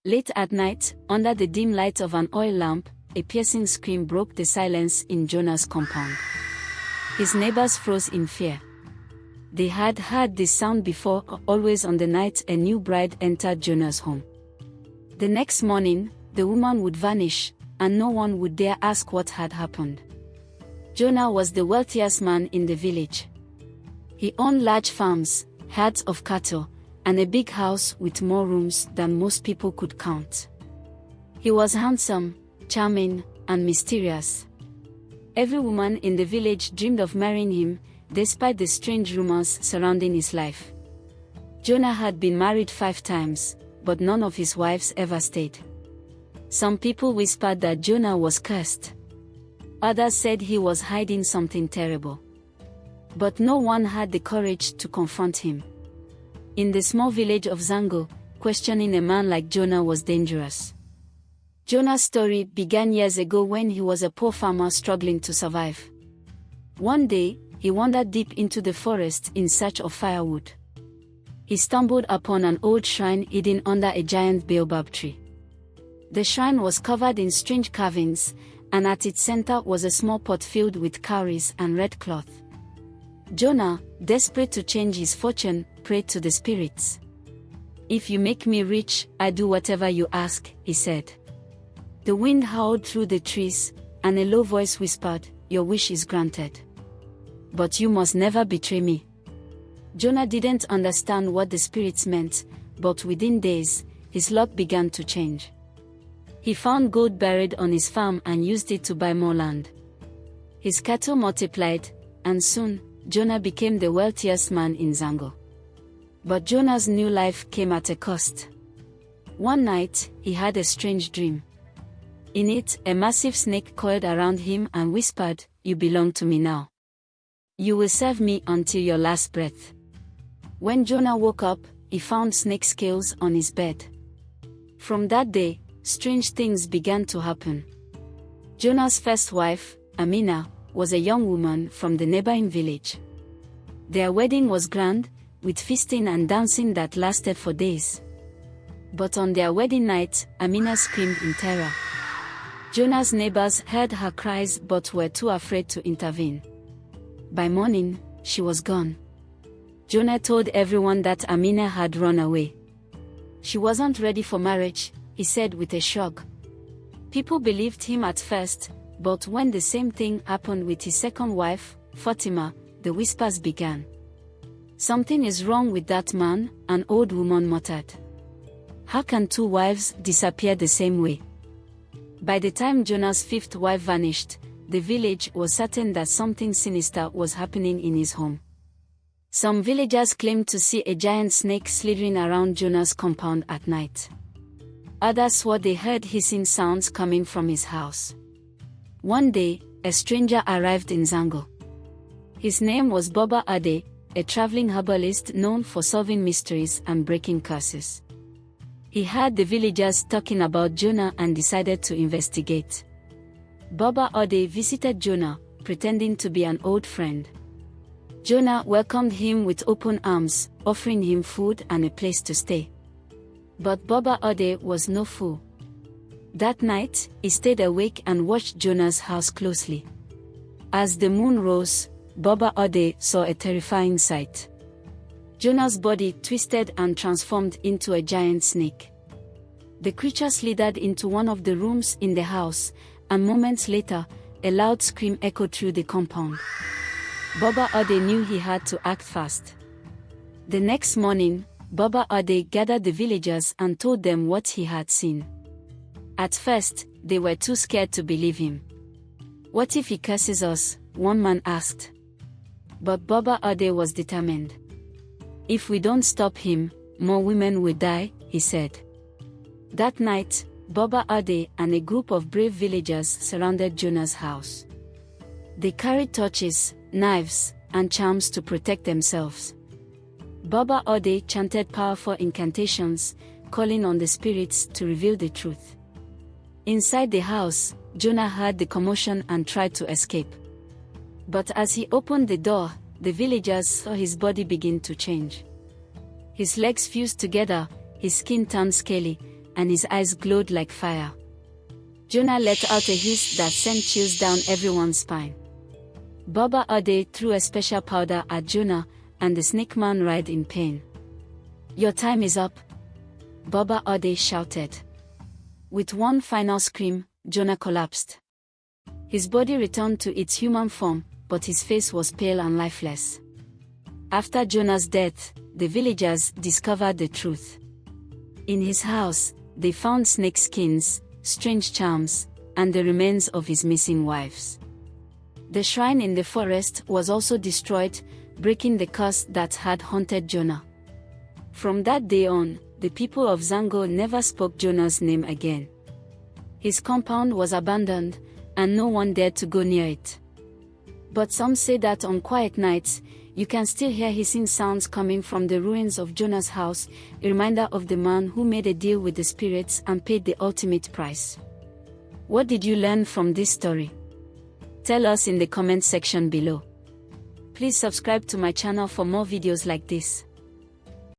Late at night, under the dim light of an oil lamp, a piercing scream broke the silence in Jonah's compound. His neighbors froze in fear. They had heard this sound before. Always on the night a new bride entered Jonah's home. The next morning, the woman would vanish, and no one would dare ask what had happened. Jonah was the wealthiest man in the village. He owned large farms, herds of cattle, and a big house with more rooms than most people could count. He was handsome, charming, and mysterious. Every woman in the village dreamed of marrying him, despite the strange rumors surrounding his life. Jonah had been married 5 times, but none of his wives ever stayed. Some people whispered that Jonah was cursed. Others said he was hiding something terrible. But no one had the courage to confront him. In the small village of Manh00d, questioning a man like Jonah was dangerous. Jonah's story began years ago when he was a poor farmer struggling to survive. One day, he wandered deep into the forest in search of firewood. He stumbled upon an old shrine hidden under a giant baobab tree. The shrine was covered in strange carvings, and at its center was a small pot filled with cowries and red cloth. Jonah, desperate to change his fortune, prayed to the spirits. "If you make me rich, I do whatever you ask," he said. The wind howled through the trees, and a low voice whispered, "Your wish is granted. But you must never betray me." Jonah didn't understand what the spirits meant, but within days, his luck began to change. He found gold buried on his farm and used it to buy more land. His cattle multiplied, and soon, Jonah became the wealthiest man in Manh00d. But Jonah's new life came at a cost. One night, he had a strange dream. In it, a massive snake coiled around him and whispered, "You belong to me now. You will serve me until your last breath." When Jonah woke up, he found snake scales on his bed. From that day, strange things began to happen. Jonah's first wife, Amina, was a young woman from the neighboring village. Their wedding was grand, with feasting and dancing that lasted for days. But on their wedding night, Amina screamed in terror. Jonah's neighbors heard her cries but were too afraid to intervene. By morning, she was gone. Jonah told everyone that Amina had run away. She wasn't ready for marriage, he said with a shrug. People believed him at first, but when the same thing happened with his second wife, Fatima, the whispers began. "Something is wrong with that man," an old woman muttered. "How can 2 wives disappear the same way?" By the time Jonah's 5th wife vanished, the village was certain that something sinister was happening in his home. Some villagers claimed to see a giant snake slithering around Jonah's compound at night. Others swore they heard hissing sounds coming from his house. One day, a stranger arrived in Manh00d. His name was Manh00d, a traveling herbalist known for solving mysteries and breaking curses. He heard the villagers talking about Jonah and decided to investigate. Manh00d visited Jonah, pretending to be an old friend. Jonah welcomed him with open arms, offering him food and a place to stay. But Manh00d was no fool. That night, he stayed awake and watched Jonah's house closely. As the moon rose, Manh00d saw a terrifying sight. Jonah's body twisted and transformed into a giant snake. The creature slithered into one of the rooms in the house, and moments later, a loud scream echoed through the compound. Manh00d knew he had to act fast. The next morning, Manh00d gathered the villagers and told them what he had seen. At first, they were too scared to believe him. "What if he curses us?" one man asked. But Manh00d was determined. "If we don't stop him, more women will die," he said. That night, Manh00d and a group of brave villagers surrounded Jonah's house. They carried torches, knives, and charms to protect themselves. Manh00d chanted powerful incantations, calling on the spirits to reveal the truth. Inside the house, Jonah heard the commotion and tried to escape. But as he opened the door, the villagers saw his body begin to change. His legs fused together, his skin turned scaly, and his eyes glowed like fire. Jonah let out a hiss that sent chills down everyone's spine. Manh00d threw a special powder at Jonah, and the snake man writhed in pain. "Your time is up," Manh00d shouted. With one final scream, Jonah collapsed. His body returned to its human form, but his face was pale and lifeless. After Jonah's death, the villagers discovered the truth. In his house, they found snake skins, strange charms, and the remains of his missing wives. The shrine in the forest was also destroyed, breaking the curse that had haunted Jonah. From that day on, the people of Manh00d never spoke Jonah's name again. His compound was abandoned, and no one dared to go near it. But some say that on quiet nights, you can still hear hissing sounds coming from the ruins of Jonah's house, a reminder of the man who made a deal with the spirits and paid the ultimate price. What did you learn from this story? Tell us in the comment section below. Please subscribe to my channel for more videos like this.